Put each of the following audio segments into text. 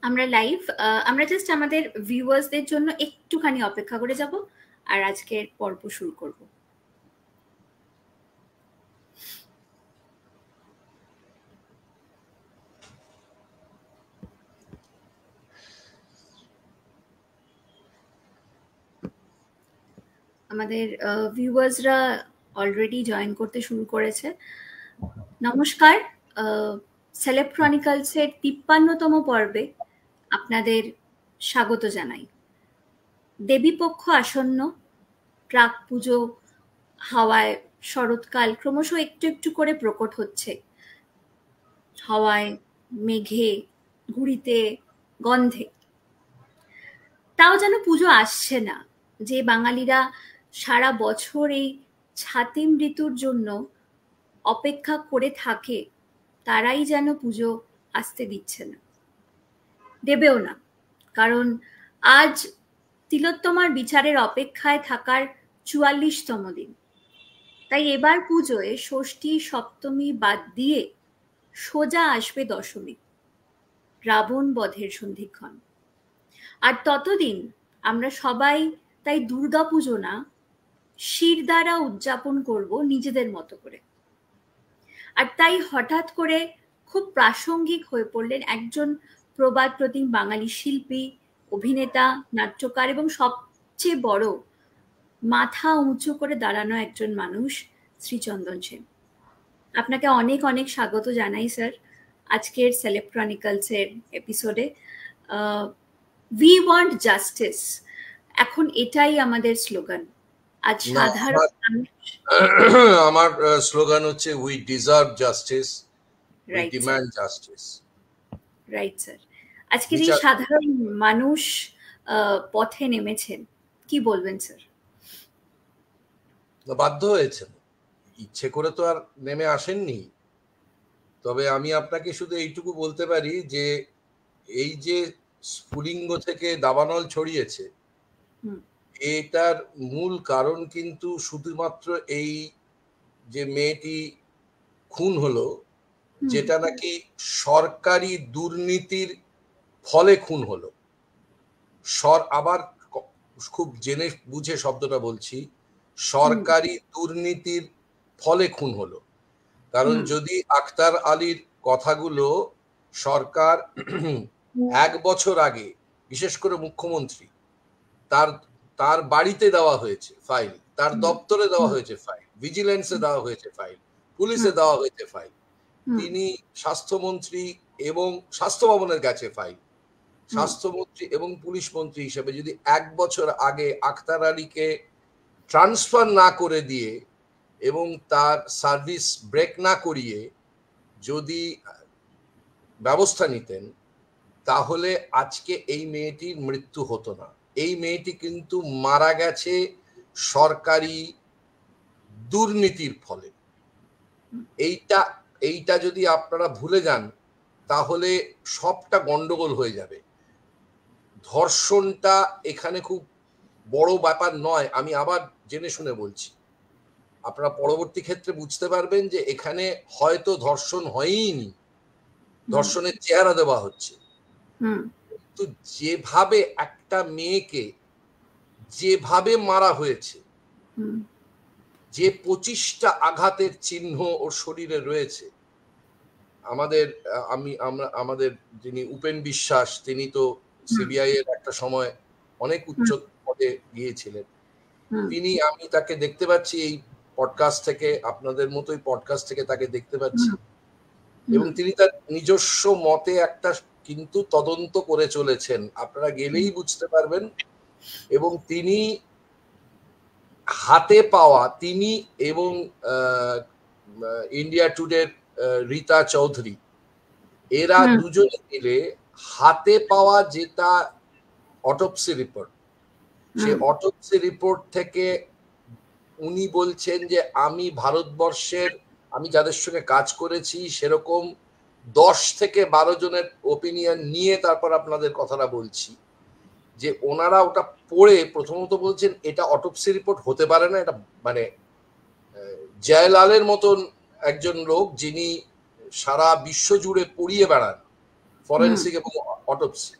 আমরা লাইভ। আমরা জাস্ট আমাদের ভিউয়ার্সদের জন্য একটুখানি অপেক্ষা করে যাব আর আজকের পর্ব শুরু করব। আমাদের ভিউয়ার্সরা অলরেডি জয়েন করতে শুরু করেছে। নমস্কার, সেলেব ক্রনিকলসের 53তম পর্বে আপনাদের স্বাগত জানাই। দেবীপক্ষ আসন্ন, প্রাক পুজো হাওয়ায় শরৎকাল ক্রমশ একটু একটু করে প্রকট হচ্ছে। হাওয়ায়, মেঘে, ঘুড়িতে, গন্ধে। তাও যেন পুজো আসছে না। যে বাঙালিরা সারা বছর এই ছাতিম ঋতুর জন্য অপেক্ষা করে থাকে, তারাই যেন পুজো আসতে দিচ্ছে না, দেবেও না। কারণ আজ তিলোত্তমার বিচারের অপেক্ষায় থাকার 44তম দিন। তাই এবার পুজোয় ষষ্ঠী সপ্তমী বাদ দিয়ে সোজা আসবে দশমী, রাবণ বধের সন্ধিক্ষণ। আর ততদিন আমরা সবাই তাই দুর্গাপুজো না, শিরদাঁড়া উদযাপন করব নিজেদের মতো করে। আর তাই হঠাৎ করে খুব প্রাসঙ্গিক হয়ে পড়লেন একজন প্রবাদ প্রতিম বাঙালি শিল্পী, অভিনেতা, নাট্যকার এবং সবচেয়ে বড় মাথা উঁচু করে দাঁড়ানো একজন মানুষ, শ্রীচন্দন সেন। আপনাকে অনেক অনেক স্বাগত জানাই স্যার আজকের সেলেব ক্রনিকলসের এপিসোডে। উই ওয়ান্ট জাস্টিস, এখন এটাই আমাদের স্লোগান। আজ না, সাধারণ আমার স্লোগান হচ্ছে we deserve justice, we write demand justice. Right sir. আজকের এই সাধারণ মানুষ পথে নেমেছেন, কি বলবেন স্যার? বাধ্য হয়েছেন, ইচ্ছে করে তো আর নেমে আসেননি। তবে আমি আপনাকে শুধু এইটুকু বলতে পারি যে এই যে স্ফুলিঙ্গ থেকে দাবানল ছড়িয়েছে, এটার মূল কারণ কিন্তু শুধুমাত্র এই যে মেয়েটি খুন হলো, যেটা নাকি সরকারি দুর্নীতির ফলে খুন হলো। আবার খুব জেনে বুঝে শব্দটা বলছি, সরকারি দুর্নীতির ফলে খুন হলো। কারণ যদি আখতার আলীর কথাগুলো সরকার 1 বছর আগে, বিশেষ করে মুখ্যমন্ত্রী, তার বাড়িতে দেওয়া হয়েছে ফাইল, তার দপ্তরে দেওয়া হয়েছে ফাইল, ভিজিলেন্সে দেওয়া হয়েছে ফাইল, পুলিশে দেওয়া হয়েছে ফাইল, তিনি স্বাস্থ্যমন্ত্রী এবং স্বাস্থ্য ভবনের কাছে ফাইল, স্বাস্থ্যমন্ত্রী এবং পুলিশ মন্ত্রী হিসেবে যদি 1 বছর আগে আখতার আলীকে ট্রান্সফার না করে দিয়ে এবং তার সার্ভিস ব্রেক না করিয়ে যদি ব্যবস্থা নিতেন, তাহলে আজকে এই মেয়েটির মৃত্যু হতো না। এই মেয়েটি কিন্তু মারা গেছে সরকারি দুর্নীতির ফলে। এইটা যদি আপনারা ভুলে যান, তাহলে সবটা গন্ডগোল হয়ে যাবে। ধর্ষণটা এখানে খুব বড় ব্যাপার নয়, আমি আবার জেনে শুনে বলছি। আপনারা পরবর্তী ক্ষেত্রে বুঝতে পারবেন যে এখানে হয়তো ধর্ষণ হয়ইনি, ধর্ষণের চেহারা দেওয়া হচ্ছে। কিন্তু যেভাবে একটা মেয়েকে যেভাবে মারা হয়েছে, যে 25টা আঘাতের চিহ্ন ওর শরীরে রয়েছে, আমাদের যিনি উপেন বিশ্বাস, তিনি তো সিবিআই এর একটা সময় অনেক উচ্চ পদে গিয়েছিলেন। আমি তাকে দেখতে পাচ্ছি এই পডকাস্ট থেকে, আপনাদের মতোই পডকাস্ট থেকে তাকে দেখতে পাচ্ছি, এবং তিনি তার নিজস্ব মতে একটা কিন্তু তদন্ত করে চলেছেন। আপনারা গেলেই বুঝতে পারবেন। এবং তিনি হাতে পাওয়া, তিনি এবং ইন্ডিয়া টুডের রীতা চৌধুরী, এরা দুজনে মিলে হাতে পাওয়া যেটা অটোপসি রিপোর্ট, সে অটোপসি রিপোর্ট থেকে উনি বলছেন যে আমি ভারতবর্ষের, আমি যাদের সঙ্গে কাজ করেছি সেরকম 10 থেকে 12 জনের ওপিনিয়ন নিয়ে তারপর আপনাদের কথাটা বলছি, যে ওনারা ওটা পড়ে প্রথমত বলছেন এটা অটোপসি রিপোর্ট হতে পারে না। এটা মানে জয়লালের মতন একজন লোক, যিনি সারা বিশ্ব জুড়ে পড়িয়ে বেড়ান ফরেন্সিক এবং অটোপসি।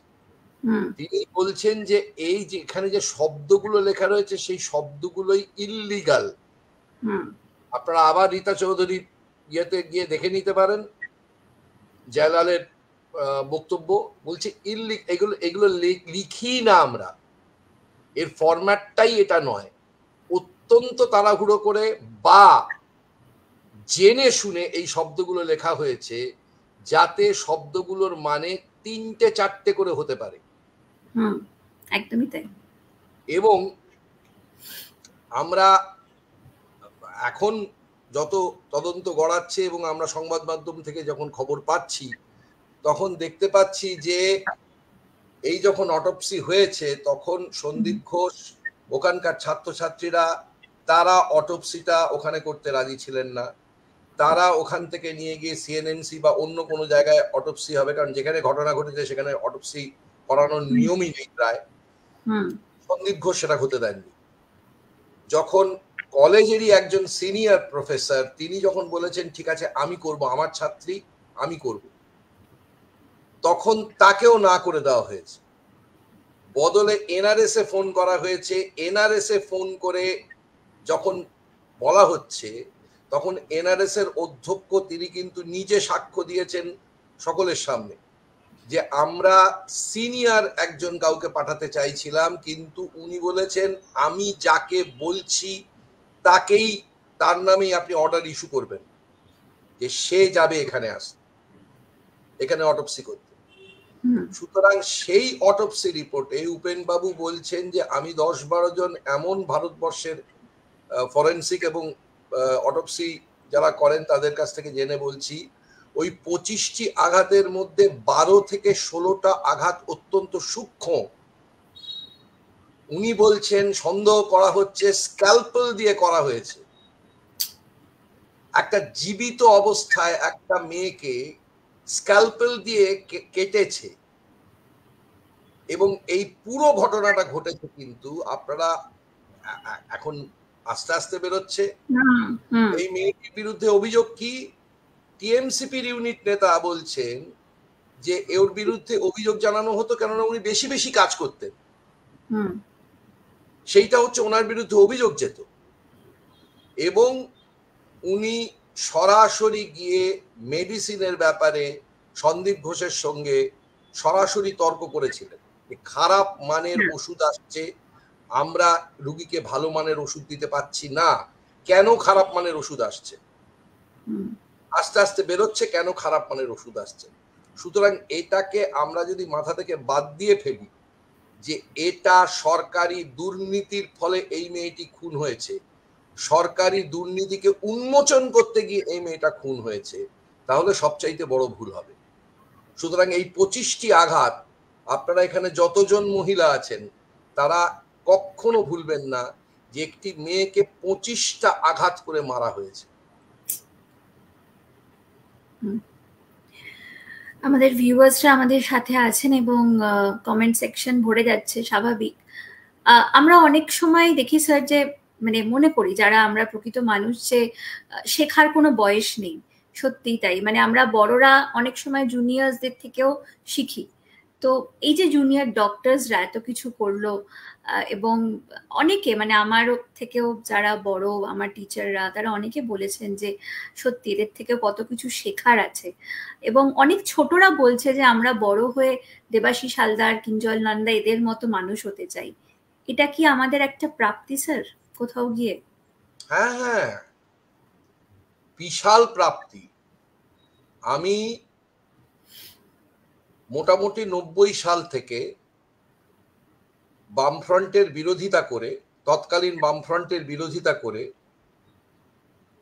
তিনি বলছেন যে এই যে এখানে যে শব্দগুলো লেখা রয়েছে সেই শব্দগুলোই ইললিগাল। আপনারা আবার রীতা চৌধুরীর ইয়েতে গিয়ে দেখে নিতে পারেন, জয়লালের বক্তব্য বলছে এগুলো এগুলো লিখি না আমরা, এর ফরম্যাটটাই এটা নয়। অত্যন্ত তাড়াহুড়ো করে বা জেনে শুনে এই শব্দগুলো লেখা হয়েছে যাতে শব্দগুলোর মানে 3-4টে করে হতে পারে। একদমই তাই। এবং আমরা এখন যত তদন্ত গড়াচ্ছে এবং আমরা সংবাদ মাধ্যম থেকে যখন খবর পাচ্ছি তখন দেখতে পাচ্ছি যে এই যখন অটোপসি হয়েছে তখন সন্দীপ ঘোষ, ওখানকার ছাত্রছাত্রীরা, তারা অটোপসিটা ওখানে করতে রাজি ছিলেন না। তারা ওখান থেকে নিয়ে গিয়ে সিএনএমসি বা অন্য কোনো জায়গায় অটোপসি হবে, কারণ যেখানে ঘটনা ঘটেছে সেখানে অটোপসি করানোর নিয়মই নেই প্রায়। সন্দীপ ঘোষ সেটা হতে দেননি। যখন কলেজেরই একজন সিনিয়র প্রফেসর তিনি যখন বলেছেন ঠিক আছে আমি করব, আমার ছাত্রী আমি করব, তখন তাকেও না করে দেওয়া হয়েছে। বদলে এনআরএস এ ফোন করা হয়েছে। এনআরএস এ ফোন করে যখন বলা হচ্ছে তখন এনআরএস এর অধ্যক্ষ তিনি কিন্তু নিজে সাক্ষ্য দিয়েছেন সকলের সামনে যে আমরা সিনিয়র একজন কাউকে পাঠাতে চাইছিলাম, কিন্তু উনি বলেছেন আমি যাকে বলছি তাকেই, তার নামেই আপনি অর্ডার ইস্যু করবেন যে সে যাবে এখানে এখানে অটোপসি করতে। সুতরাং সেই অটোপসি রিপোর্টে উপেন বাবু বলছেন যে আমি 10-12 জন এমন ভারতবর্ষের ফরেন্সিক এবং অটোপসি যারা করেন তাদের কাছ থেকে জেনে বলছি, ওই 25টি আঘাতের মধ্যে 12 থেকে 16টা আঘাত অত্যন্ত সূক্ষ্ম। উনি বলছেন সন্দেহ করা হচ্ছে স্ক্যালপেল দিয়ে করা হয়েছে। একটা জীবিত অবস্থায় একটা মেয়েকে স্ক্যালপেল দিয়ে কেটেছে এবং এই পুরো ঘটনাটা ঘটেছে কিন্তু আপনারা এখন আস্তে আস্তে বেরোচ্ছে। এই মেয়েটির বিরুদ্ধে অভিযোগ কি? টিএমসিপির ইউনিট নেতা বলছেন যে এর বিরুদ্ধে অভিযোগ জানানো হতো কেননা উনি বেশি বেশি কাজ করতেন, সেইটা হচ্ছে ওনার বিরুদ্ধে অভিযোগ যেত। এবং উনি সরাসরি গিয়ে মেডিসিনের ব্যাপারে সন্দীপ ঘোষের সঙ্গে সরাসরি তর্ক করেছিলেন। খারাপ মানের ওষুধ আসছে, আমরা রুগীকে ভালো মানের ওষুধ দিতে পারছি না, কেন খারাপ মানের ওষুধ আসছে? আস্তে আস্তে বেরোচ্ছে কেন খারাপ মানের ওষুধ আসছে। সুতরাং এটাকে আমরা যদি মাথা থেকে বাদ দিয়ে ফেলি যে এটা সরকারি দুর্নীতির ফলে এই মেয়েটি খুন হয়েছে, সরকারি দুর্নীতিকে উন্মোচন করতে গিয়ে এই মেয়েটা খুন হয়েছে, তাহলে সবচাইতে বড় ভুল হবে। সুতরাং এই 25টি আঘাত আপনারা এখানে যতজন মহিলা আছেন তারা কখনো ভুলবেন না যে একটি মেয়েকে 25টা আঘাত করে মারা হয়েছে। আমাদের ভিউয়ার্সরা আমাদের সাথে আছেন এবং কমেন্ট সেকশন ভরে যাচ্ছে, স্বাভাবিক। আমরা অনেক সময় দেখি স্যার যে মানে মনে করি যারা আমরা প্রকৃত মানুষ যে শেখার কোনো বয়স নেই, সত্যিই তাই। মানে আমরা বড়রা অনেক সময় জুনিয়রসদের থেকেও শিখি। তো এই যে জুনিয়র ডক্টরসরা এত কিছু করলো এবং অনেকে মানে আমার থেকেও যারা বড় আমার টিচাররা তারা অনেকে বলেছেন যে সত্যি এদের থেকেও কত কিছু শেখার আছে। এবং অনেক ছোটরা বলছে যে আমরা বড় হয়ে দেবাশিস হালদার, কিঞ্জল নন্দা এদের মতো মানুষ হতে চাই। এটা কি আমাদের একটা প্রাপ্তি স্যার কোথাও গিয়ে? হ্যাঁ হ্যাঁ, বিশাল প্রাপ্তি। আমি মোটামুটি 90 সাল থেকে বামফ্রন্টের বিরোধিতা করে, তৎকালীন বামফ্রন্টের বিরোধিতা করে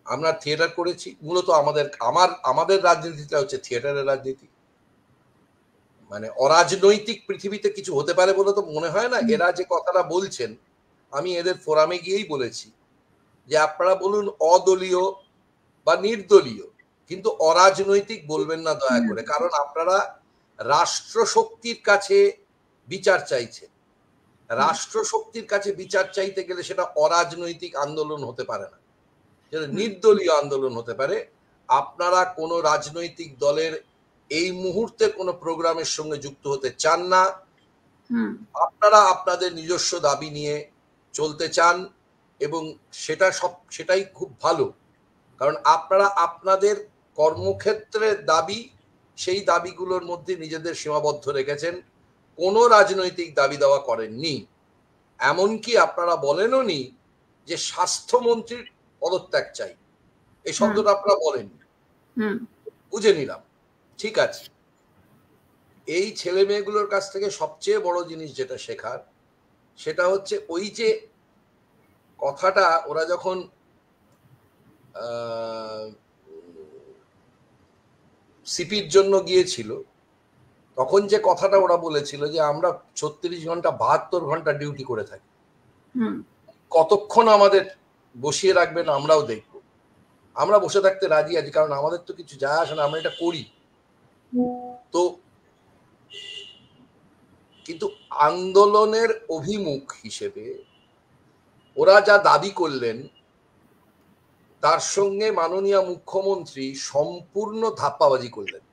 আমরা থিয়েটার করেছি। মূলত আমাদের রাজনীতিটা হচ্ছে থিয়েটারের রাজনীতি। মানে অরাজনৈতিক পৃথিবীতে কিছু হতে পারে বলে তো মনে হয় না। এরা যে কথাটা বলছেন আমি এদের ফোরামে গিয়েই বলেছি যে আপনারা বলুন অদলীয় বা নির্দলীয়, কিন্তু অরাজনৈতিক বলবেন না দয়া করে, কারণ আপনারা রাষ্ট্রশক্তির কাছে বিচার চাইছেন। রাষ্ট্রশক্তির কাছে বিচার চাইতে গেলে সেটা অরাজনৈতিক আন্দোলন হতে পারে না, যেটা নির্দলীয় আন্দোলন হতে পারে। আপনারা কোনো রাজনৈতিক দলের এই মুহূর্তে কোনো প্রোগ্রামের সঙ্গে যুক্ত হতে চান না। আপনারা আপনাদের নিজস্ব দাবি নিয়ে চলতে চান এবং সেটাই খুব ভালো, কারণ আপনারা আপনাদের কর্মক্ষেত্রের দাবি, সেই দাবিগুলোর মধ্যে নিজেদের সীমাবদ্ধ রেখেছেন, কোনো রাজনৈতিক দাবি দেওয়া করেননি। এমনকি আপনারা বলেনও নি যে স্বাস্থ্যমন্ত্রীর পদত্যাগ চাই, এই শব্দটা আপনারা বলেননি। বুঝে নিলাম, ঠিক আছে। এই ছেলে মেয়েগুলোর কাছ থেকে সবচেয়ে বড় জিনিস যেটা শেখার, সেটা হচ্ছে ওই যে কথাটা ওরা যখন সিপির জন্য গিয়েছিল, তখন যে কথাটা ওরা বলেছিল যে আমরা 36 ঘন্টা 72 ঘন্টা ডিউটি করে থাকি, কতক্ষণ আমাদের বসিয়ে রাখবেন আমরাও দেখব। আমরা বসে থাকতে রাজি আছি, কারণ আমাদের তো কিছু যায় আসে না, আমরা এটা করি। তো কিন্তু আন্দোলনের অভিমুখ হিসেবে ওরা যা দাবি করলেন, তার সঙ্গে মাননীয় মুখ্যমন্ত্রী সম্পূর্ণ ধাপ্পাবাজি করলেন।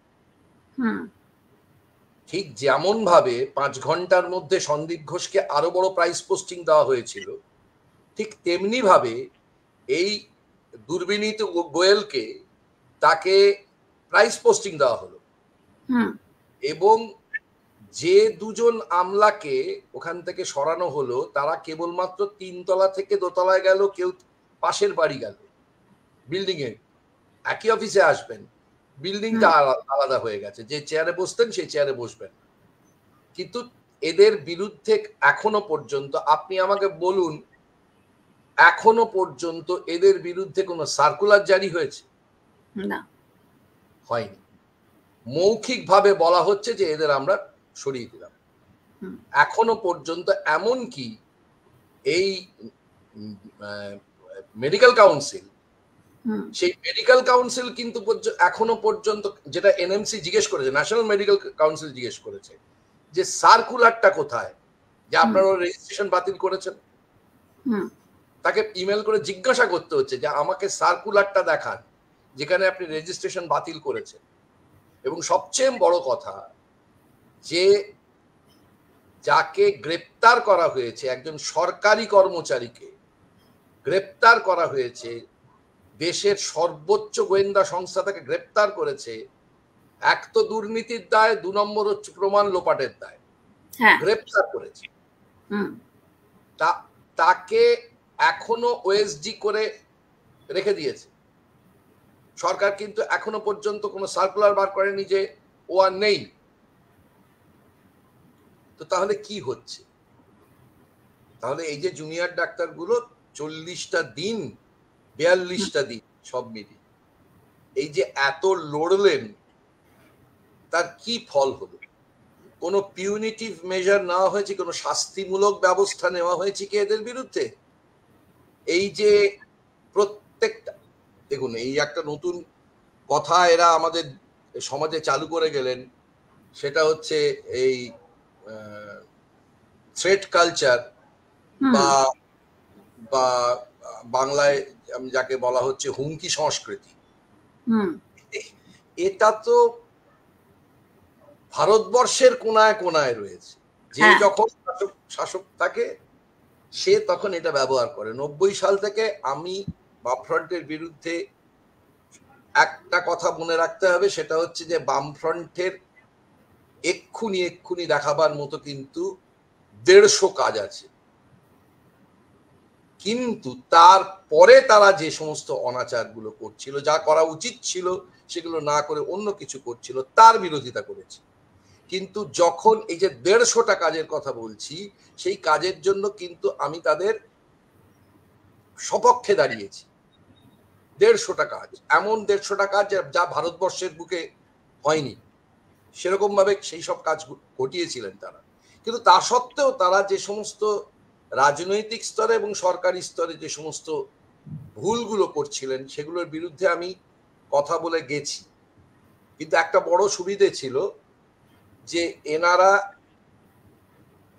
ঠিক যেমন ভাবে 5 ঘন্টার মধ্যে সন্দীপ ঘোষকে আরো বড় প্রাইস পোস্টিং দেওয়া হয়েছিল, ঠিক তেমনি ভাবে এই দুর্বিনীত গোয়েলকে তাকে প্রাইস পোস্টিং দেওয়া হলো। এবং যে দুজন আমলাকে ওখান থেকে সরানো হলো, তারা কেবলমাত্র 3 তলা থেকে 2 তলায় গেল, কেউ পাশের বাড়ি গেল, বিল্ডিং এ একই অফিসে আসবেন, বিল্ডিংটা আলাদা হয়ে গেছে, যে চেয়ারে বসতেন সেই চেয়ারে বসবেন। কিন্তু এদের বিরুদ্ধে এখনো পর্যন্ত, আপনি আমাকে বলুন, এখনো পর্যন্ত এদের বিরুদ্ধে কোনো সার্কুলার জারি হয়েছে? না, হয়নি। মৌখিকভাবে বলা হচ্ছে যে এদের আমরা সরিয়ে দিলাম। এখনো পর্যন্ত এমনকি এই মেডিকেল কাউন্সিল, সেই মেডিকেল কাউন্সিল কিন্তু এখনো পর্যন্ত, যেটা এনএমসি জিজ্ঞেস করেছে, ন্যাশনাল মেডিকেল কাউন্সিল জিজ্ঞেস করেছে যে সার্কুলারটা কোথায়, যে আপনারা রেজিস্ট্রেশন বাতিল করেছেন। তাকে ইমেল করে জিজ্ঞাসা করতে হচ্ছে যে আমাকে সার্কুলারটা দেখান যেখানে আপনি রেজিস্ট্রেশন বাতিল করেছেন। এবং সবচেয়ে বড় কথা, যে যাকে গ্রেপ্তার করা হয়েছে, একজন সরকারি কর্মচারীকে গ্রেপ্তার করা হয়েছে, দেশের সর্বোচ্চ গোয়েন্দা সংস্থা তাকে গ্রেপ্তার করেছে, এক তো দুর্নীতির দায়, 2 নম্বর হচ্ছে প্রমাণ লোপাটের দায়, গ্রেপ্তার করেছে। তাকে এখনো ওএসডি করে রেখে দিয়েছে সরকার, কিন্তু এখনো পর্যন্ত কোনো সার্কুলার বার করেনি যে ও আর নেই। তো তাহলে কি হচ্ছে? তাহলে এই যে জুনিয়র ডাক্তারগুলো 40টা দিন 42টা দিন সব মিলিয়ে এই যে এত লড়লেন, তার কি ফল হলো? কোনো পিউনিটিভ মেজার নেওয়া হয়েছে, কোনো শাস্তিমূলক ব্যবস্থা নেওয়া হয়েছে কি এদের বিরুদ্ধে? এই যে প্রত্যেকটা, দেখুন, এই একটা নতুন কথা এরা আমাদের সমাজে চালু করে গেলেন, সেটা হচ্ছে এই থ্রেট কালচার, বা বাংলায় যাকে বলা হচ্ছে হুমকি সংস্কৃতি। এটা তো ভারতবর্ষের কোনায় কোনায় রয়েছে। যে যখন শাসক থাকে সে তখন এটা ব্যবহার করে। 90 সাল থেকে আমি বামফ্রন্টের বিরুদ্ধে একটা কথা মনে রাখতে হবে, সেটা হচ্ছে যে বামফ্রন্টের এক্ষুনি দেখাবার মতো কিন্তু 150 কাজ আছে, কিন্তু তারপরে তারা যে সমস্ত অনাচারগুলো করছিল, যা করা উচিত ছিল সেগুলো না করে অন্য কিছু করছিল, তার বিরোধিতা করেছে। কিন্তু যখন এই যে 150টা কাজের কথা বলছি, সেই কাজের জন্য কিন্তু আমি তাদের সপক্ষে দাঁড়িয়েছি। 150টা কাজ, এমন 150টা কাজ যা ভারতবর্ষের বুকে হয়নি, সেরকম ভাবে সেই সব কাজ ঘটিয়েছিলেন তারা। কিন্তু তা সত্ত্বেও তারা যে সমস্ত রাজনৈতিক স্তরে এবং সরকারি স্তরে যে সমস্ত ভুলগুলো করছিলেন, সেগুলোর বিরুদ্ধে আমি কথা বলে গেছি। কিন্তু একটা বড় সুবিধে ছিল যে এনারা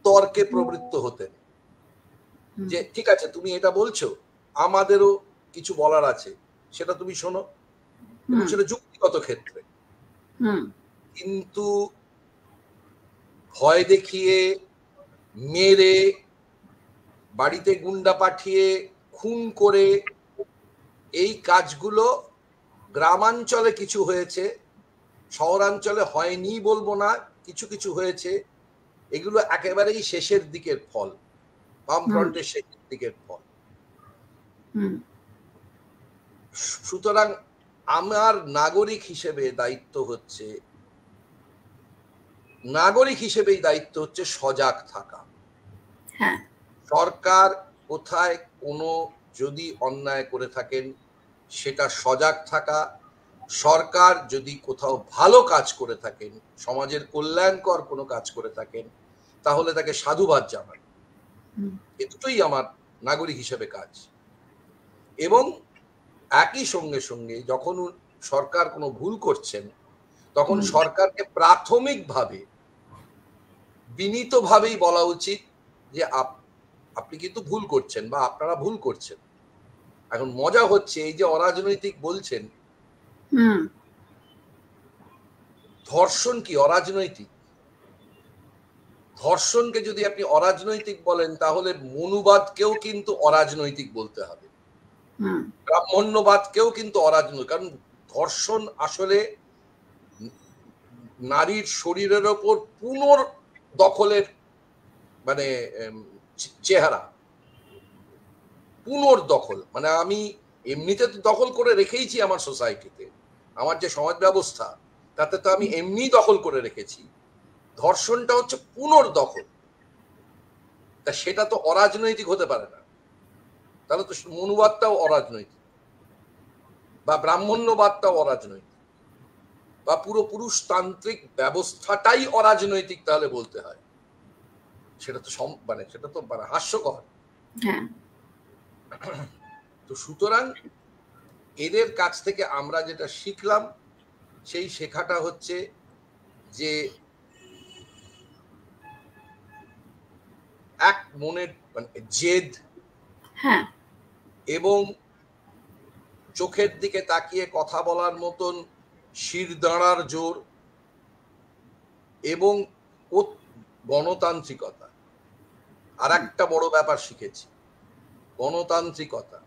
তর্কে প্রবৃত্ত হতেন, যে ঠিক আছে তুমি এটা বলছো, আমাদেরও কিছু বলার আছে, সেটা তুমি শোনো, এবং সেটা যুক্তিগত ক্ষেত্রে। কিন্তু ভয় দেখিয়ে, মেরে, বাড়িতে গুন্ডা পাঠিয়ে, খুন করে, এই কাজগুলো গ্রামাঞ্চলে কিছু হয়েছে, শহরাঞ্চলে হয়নি বলবো না, কিছু কিছু হয়েছে। এগুলো একেবারেই শেষের দিকের ফল, বামফ্রন্টের শেষের দিকের ফল। সুতরাং আমার নাগরিক হিসেবে দায়িত্ব হচ্ছে, সজাগ থাকা। সরকার কোথায় কোনো যদি অন্যায় করে থাকেন সেটা সজাগ থাকা, সরকার যদি কোথাও ভালো কাজ করে থাকেন, সমাজের কল্যাণকর কোনো কাজ করে থাকেন, তাহলে তাকে সাধুবাদ জানান। এ দুটোই আমার নাগরিক হিসেবে কাজ। এবং একই সঙ্গে সঙ্গে যখন সরকার কোনো ভুল করছেন, তখন সরকারকে প্রাথমিকভাবে বিনীতভাবেই বলা উচিত যে আপনি কিন্তু ভুল করছেন বা আপনারা ভুল করছেন। এখন মজা হচ্ছে, এই যে অরাজনৈতিক বলছেন, ধর্ষণ কি অরাজনৈতিক? ধর্ষণকে যদি আপনি অরাজনৈতিক বলেন, তাহলে মনুবাদকেও কিন্তু অরাজনৈতিক বলতে হবে, ব্রাহ্মণ্যবাদকেও কিন্তু অরাজনৈতিক। কারণ ধর্ষণ আসলে নারীর শরীরের ওপর পুনর্দখলের মানে চেহারা, পুনর্দখল। মানে আমি এমনিতে তো দখল করে রেখেইছি আমার সোসাইটিতে, আমার যে সমাজ ব্যবস্থা তাতে তো আমি এমনি দখল করে রেখেছি। ধর্ষণটা হচ্ছে পুনর্দখল, তা সেটা তো অরাজনৈতিক হতে পারে না। তাহলে তো মনুবাদটাও অরাজনৈতিক, বা ব্রাহ্মণ্যবাদটাও অরাজনৈতিক, বা পুরো পুরুষতান্ত্রিক ব্যবস্থাটাই অরাজনৈতিক তাহলে বলতে হয়। সেটা তো মানে হাস্যকর। তো সুতরাং এদের কাছ থেকে আমরা যেটা শিখলাম, সেই শেখাটা হচ্ছে যে এক মনের মানে জেদ, এবং চোখের দিকে তাকিয়ে কথা বলার মতন শির দাঁড়ার জোর, এবং গণতান্ত্রিকতা। আর একটা বড় ব্যাপার শিখেছি, গণতান্ত্রিকতা।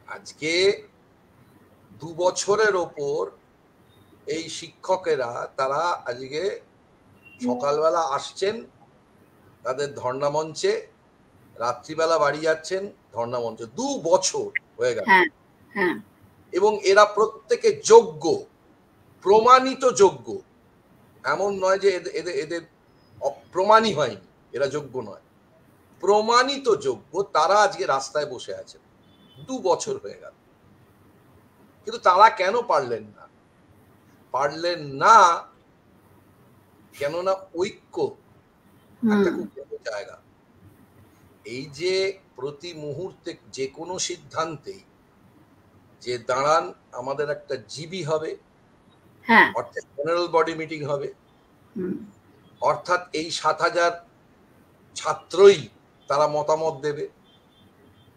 আজকে 2 বছরের ওপর এই শিক্ষকেরা, তারা আজকে সকালবেলা আসছেন তাদের ধর্ণা মঞ্চে, রাত্রিবেলা বাড়ি যাচ্ছেন ধর্ণা মঞ্চে। 2 বছর হয়ে গেল, এবং এরা প্রত্যেকে যোগ্য, প্রমাণিত যোগ্য। এমন নয় যে এদের অপ্রমাণই হয়নি, এরা যোগ্য নয়, প্রমাণিত যোগ্য। তারা আজকে রাস্তায় বসে আছেন, 2 বছর হয়ে গেল। কিন্তু তারা কেন পারলেন না? কেননা ঐক্য একটা খুব বড় জায়গা। এই যে প্রতি মুহূর্তে যে কোনো সিদ্ধান্তেই যে দাঁড়ান, আমাদের একটা জিবি হবে, অর্থাৎ জেনারেল বডি মিটিং হবে, অর্থাৎ এই 7,000 ছাত্রই তারা মতামত দেবে,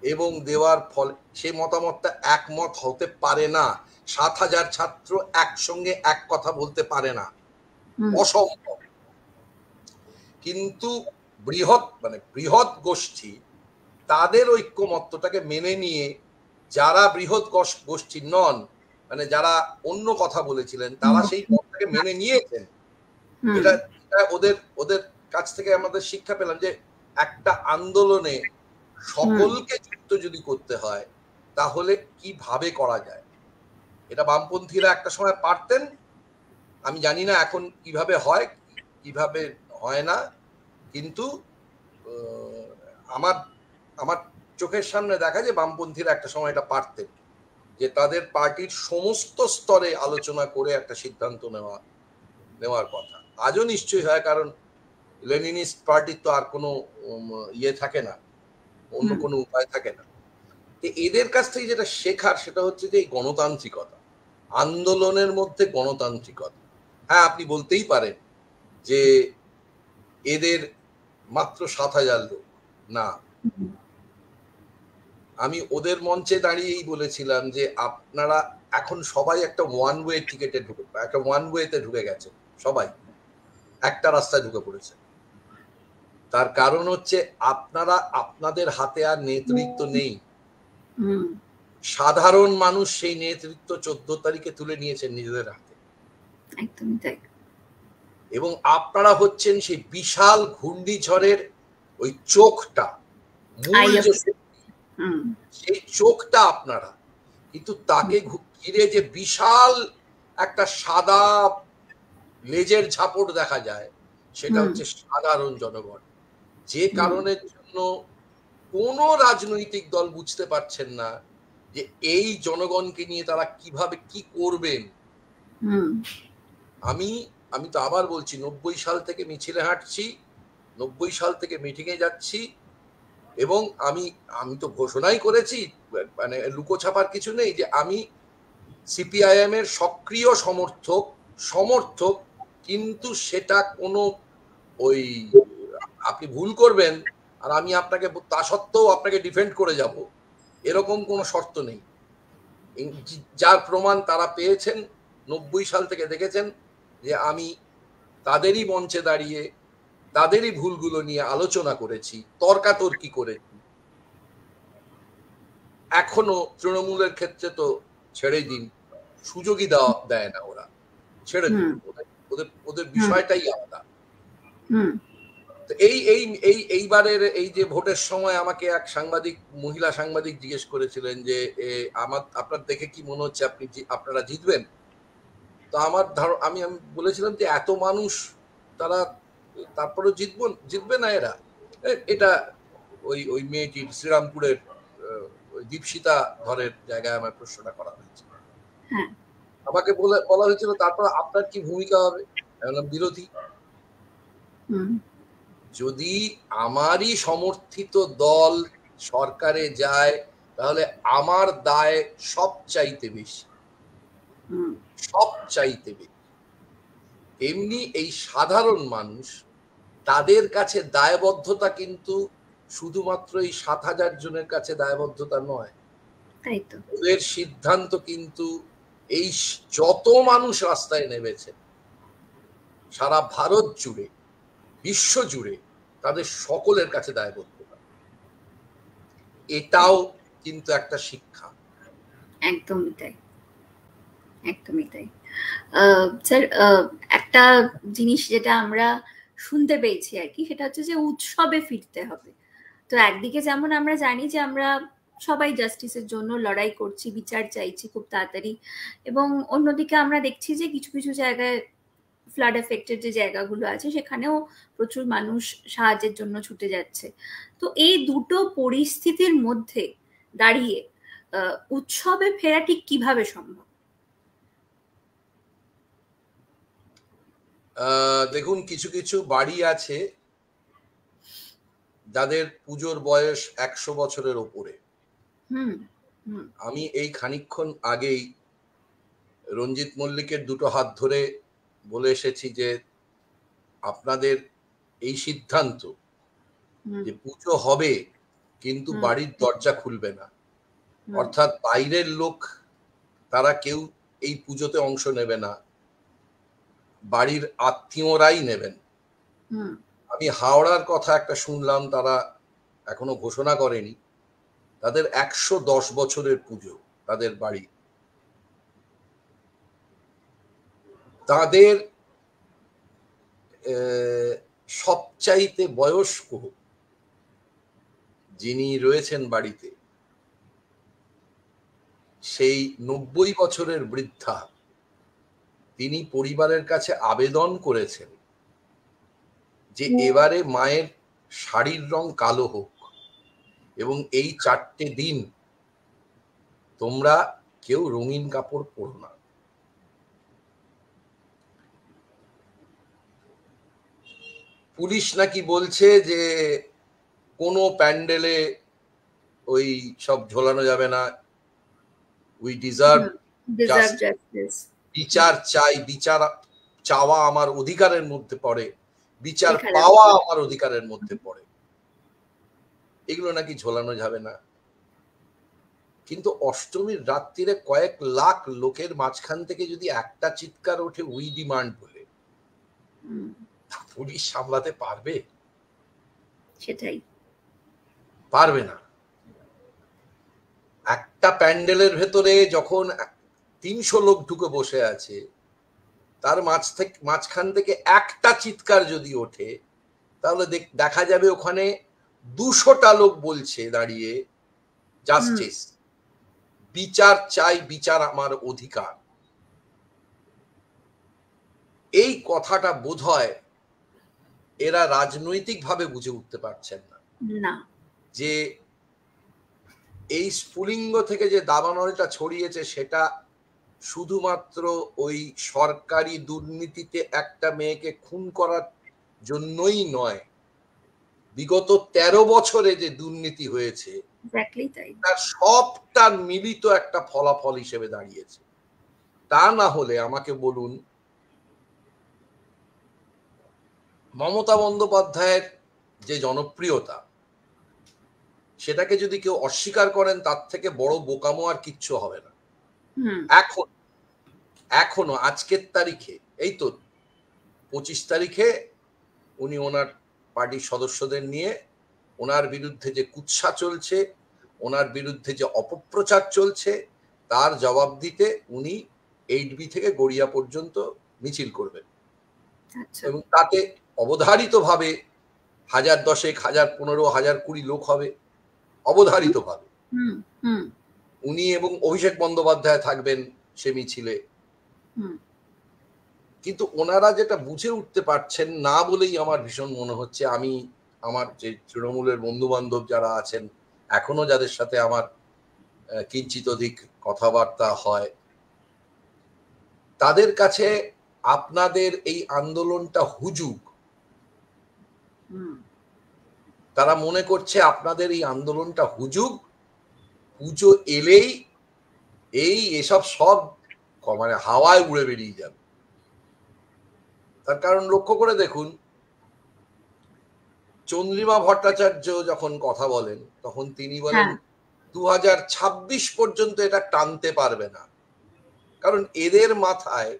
এবং দেওয়ার ফলে সেই মতামতটা একমত হতে পারে না। 7,000 ছাত্র একসঙ্গে এক কথা বলতে পারে না, অসম্ভব। কিন্তু বৃহৎ গোষ্ঠী তাদের ঐক্যমত্যটাকে মেনে নিয়ে, যারা বৃহৎ গোষ্ঠী নন, মানে যারা অন্য কথা বলেছিলেন, তারা সেই পথটাকে মেনে নিয়েছেন। এটা ওদের কাছ থেকে আমাদের শিক্ষা পেলাম যে একটা আন্দোলনে সকলকে যুক্ত যদি করতে হয়, তাহলে কিভাবে করা যায়। এটা বামপন্থীরা একটা সময় পারতেন, আমি জানি না এখন কিভাবে হয়, কিভাবে হয় না। কিন্তু আমার চোখের সামনে দেখা যে বামপন্থীরা একটা সময় এটা পারতেন, যে তাদের পার্টির সমস্ত স্তরে আলোচনা করে একটা সিদ্ধান্ত নেওয়ার কথা। আজও নিশ্চয়ই হয়, কারণ লেনিনিস্ট পার্টির তো আর কোনো ইয়ে থাকে না, অন্য কোনো উপায় থাকে না। এদের কাছ থেকে যেটা শেখার, সেটা হচ্ছে যে এই গণতান্ত্রিকতা, আন্দোলনের মধ্যে গণতান্ত্রিকতা। হ্যাঁ, আপনি বলতেই পারেন যে এদের মাত্র 7,000 লোক না। আমি ওদের মঞ্চে দাঁড়িয়েই বলেছিলাম যে আপনারা এখন সবাই একটা ওয়ান ওয়ে টিকেটে একটা ওয়ান ওয়েতে ঢুকে গেছে, সবাই একটা রাস্তায় ঢুকে পড়েছে। তার কারণ হচ্ছে আপনারা, আপনাদের হাতে আর নেতৃত্ব নেই। সাধারণ মানুষ সেই নেতৃত্ব 14 তারিখে তুলে নিয়েছেন নিজেদের হাতে। একদমই তাই। এবং আপনারা হচ্ছেন সেই বিশাল ঘূর্ণিঝড়ের ওই চোখটা, মূল যে সেই চোখটা আপনারা, কিন্তু তাকে ঘিরে যে বিশাল একটা সাদা লেজের ঝাপট দেখা যায়, সেটা হচ্ছে সাধারণ জনগণ। যে কারণের জন্য কোন রাজনৈতিক দল বুঝতে পারছেন না যে এই জনগণকে নিয়ে তারা কিভাবে কি করবেন। আমি তো আবার বলছি, 90 সাল থেকে মিছিলে হাঁটছি, 90 সাল থেকে মিটিংয়ে যাচ্ছি, এবং আমি তো ঘোষণাই করেছি, মানে লুকোছাপার কিছু নেই, যে আমি সিপিআইএম এর সক্রিয় সমর্থক, কিন্তু সেটা কোনো ওই আপনি ভুল করবেন আর আমি আপনাকে তা সত্ত্বেও আপনাকে ডিফেন্ড করে যাব, এরকম কোনো শর্ত নেই। যার প্রমাণ তারা পেয়েছেন, 90 সাল থেকে দেখেছেন যে আমি তাদেরই মঞ্চে দাঁড়িয়ে তাদেরই ভুলগুলো নিয়ে আলোচনা করেছি, তর্কাতর্কি করেছি। এখনো তৃণমূলের ক্ষেত্রে তো ছেড়ে দিন, সুযোগই দেয় না, ওরা ছেড়ে দিন, ওদের বিষয়টাই আলাদা। এইবারের এই যে ভোটের সময় আমাকে এক মহিলা সাংবাদিক জিজ্ঞেস করেছিলেন যে আপনার দেখে কি মনে হচ্ছে আপনারা জিতবেন? তো আমি বলেছিলাম যে এত মানুষ, তারা তারপরে জিতবে না এরা। এটা ওই মেয়েটির শ্রীরামপুরের দীপশিতা ধরের জায়গায় আমার প্রশ্নটা করা হয়েছে। আমাকে বলা হয়েছিল তারপর আপনার কি ভূমিকা হবে? বিরোধী। যদি আমারই সমর্থিত দল সরকারে যায় তাহলে আমার দায় সবচাইতে বেশি। এমনি এই সাধারণ মানুষ, তাদের কাছে দায়বদ্ধতা কিন্তু শুধুমাত্র এই 7,000 জনের কাছে দায়বদ্ধতা নয়, ওদের সিদ্ধান্ত কিন্তু এই যত মানুষ রাস্তায় নেমেছে সারা ভারত জুড়ে, বিশ্ব জুড়ে, তাদের সকলের কাছে দায়বদ্ধতা। এটাও কিন্তু একটা শিক্ষা। একদমই তাই, একদমই তাই। স্যার, একটা জিনিস যেটা আমরা শুনতে পেয়েছি আর কি, সেটা হচ্ছে যে উৎসবে ফিরতে হবে। তো একদিকে যেমন আমরা জানি যে আমরা সবাই জাস্টিসের জন্য লড়াই করছি, বিচার চাইছি খুব তাড়াতাড়ি, এবং অন্যদিকে আমরা দেখছি যে কিছু কিছু জায়গায় ফ্লাড এফেক্টেড যে জায়গাগুলো আছে সেখানেও প্রচুর মানুষ সাহায্যের জন্য ছুটে যাচ্ছে। তো এই দুটো পরিস্থিতির মধ্যে দাঁড়িয়ে উৎসবে ফেরা ঠিক কিভাবে সম্ভব? দেখুন, কিছু কিছু বাড়ি আছে যাদের পুজোর বয়স 100 বছরের ওপরে। আমি এই খানিকক্ষণ আগেই রঞ্জিত মল্লিকের দুটো হাত ধরে বলে এসেছি যে আপনাদের এই সিদ্ধান্ত যে পুজো হবে কিন্তু বাড়ির দরজা খুলবে না, অর্থাৎ বাইরের লোক তারা কেউ এই পুজোতে অংশ নেবে না, বাড়ির আত্মীয়রাই নেবেন। আমি হাওড়ার কথা একটা শুনলাম, তারা এখনো ঘোষণা করেনি, তাদের 110 বছরের পুজো, তাদের বাড়ি। তাদের সবচাইতে বয়স্ক যিনি রয়েছেন বাড়িতে, সেই 90 বছরের বৃদ্ধা, তিনি পরিবারের কাছে আবেদন করেছেন যে এবারে মায়ের শাড়ির রং কালো হোক এবং এই 4টে দিন তোমরা কেউ রঙিন কাপড় পরো না। পুলিশ নাকি বলছে যে কোনো প্যান্ডেলে ওই সব ঝোলানো যাবে না, উই ডিজার্ভ জাস্টিস, বিচার চাই, বিচার চাওয়া আমার অধিকারের মধ্যে পড়ে, বিচার পাওয়া আমার অধিকারের মধ্যে পড়ে, এগুলো নাকি ঝোলানো যাবে না। কিন্তু অষ্টমীর রাত্রিরে কয়েক লাখ লোকের মাঝখান থেকে যদি একটা চিৎকার ওঠে উই ডিমান্ড বলে, পুলিশ সামলাতে পারবে? সেটাই, পারবে না। একটা প্যান্ডেলের ভেতরে যখন 300 লোক ঢুকে বসে আছে, তার মাঝখান থেকে একটা চিৎকার যদি ওঠে, তাহলে দেখা যাবে ওখানে 200টা লোক বলছে দাঁড়িয়ে জাস্টিস, বিচার চাই, বিচার আমার অধিকার। এই কথাটা বোধহয় এরা রাজনৈতিকভাবে বুঝে উঠতে পারছেন না, যে এই স্ফুলিঙ্গ থেকে যে দাবানলটা ছড়িয়েছে সেটা শুধুমাত্র ওই সরকারি দুর্নীতিতে একটা মেয়েকে খুন করার জন্যই নয়, বিগত 13 বছরে যে দুর্নীতি হয়েছে তার সবটা মিলিত একটা ফলাফল হিসেবে দাঁড়িয়েছে। তা না হলে আমাকে বলুন, মমতা বন্দ্যোপাধ্যায়ের যে জনপ্রিয়তা, সেটাকে যদি কেউ অস্বীকার করেন তার থেকে বড় বোকামো আর কিচ্ছু হবে না। এখনো আজকের তারিখে, এই তো 25 তারিখে উনি ওনার পার্টির সদস্যদের নিয়ে ওনার বিরুদ্ধে যে কুৎসা চলছে, ওনার বিরুদ্ধে যে অপপ্রচার চলছে, তার জবাব দিতে উনি 8B থেকে গড়িয়া পর্যন্ত মিছিল করবেন। এবং তাতে অবধারিতভাবে 1000, 10, 1000, 15, 1000, 20 লোক হবে, অবধারিতভাবে। উনি এবং অভিষেক বন্দ্যোপাধ্যায় থাকবেন সে মিছিলে। কিন্তু ওনারা যেটা বুঝে উঠতে পারছেন না বলেই আমার ভীষণ মনে হচ্ছে, আমি আমার যে তৃণমূলের বন্ধু বান্ধব যারা আছেন, এখনো যাদের সাথে আমার কিঞ্চিত অধিক কথাবার্তা হয়, তাদের কাছে আপনাদের এই আন্দোলনটা হুজুগ। তারা মনে করছে আপনাদের এই আন্দোলনটা হুজুগ, পুজো এলেই এসব সব মানে হাওয়ায় উড়ে বেরিয়ে যাবে। তার কারণ লক্ষ্য করে দেখুন, চন্দ্রিমা ভট্টাচার্য যখন কথা বলেন তখন তিনি বলেন 2026 পর্যন্ত এটা টানতে পারবে না, কারণ এদের মাথায়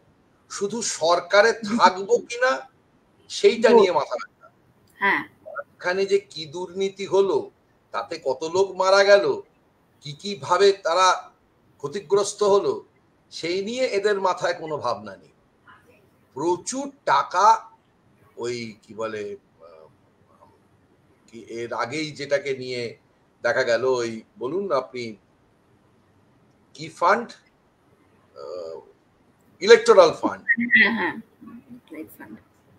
শুধু সরকারে থাকবো কিনা সেইটা নিয়ে মাথা ব্যথা। এখানে যে কি দুর্নীতি হলো, তাতে কত লোক মারা গেল, কি ভাবে তারা ক্ষতিগ্রস্ত হলো, সেই নিয়ে এদের মাথায় কোনো ভাবনা নেই। প্রচুর টাকা ওই কি বলে, এর আগেই যেটাকে নিয়ে দেখা গেল, ওই বলুন আপনি কি ফান্ড, ইলেকটোরাল ফান্ড,